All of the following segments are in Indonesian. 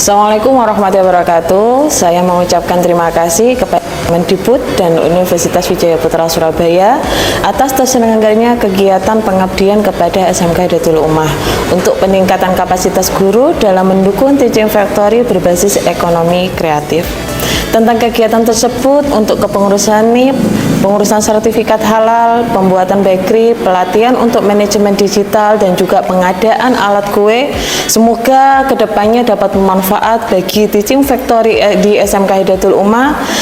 Assalamualaikum warahmatullahi wabarakatuh. Saya mengucapkan terima kasih kepada Kemdikbud dan Universitas Wijaya Putra Surabaya atas terselenggaranya kegiatan pengabdian kepada SMKS untuk peningkatan kapasitas guru dalam mendukung teaching factory berbasis ekonomi kreatif. Tentang kegiatan tersebut untuk kepengurusan NIP, pengurusan sertifikat halal, pembuatan bakery, pelatihan untuk manajemen digital, dan juga pengadaan alat kue. Semoga kedepannya dapat bermanfaat bagi teaching factory di SMKS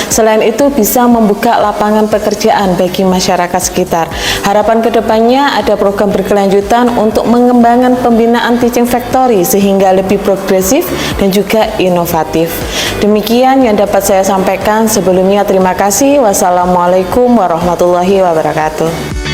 Selain itu bisa membuka lapangan pekerjaan bagi masyarakat sekitar. Harapan kedepannya ada program berkelanjutan untuk mengembangkan pembinaan teaching factory sehingga lebih progresif dan juga inovatif. Demikian yang dapat saya sampaikan. Sebelumnya terima kasih. Wassalamualaikum warahmatullahi wabarakatuh.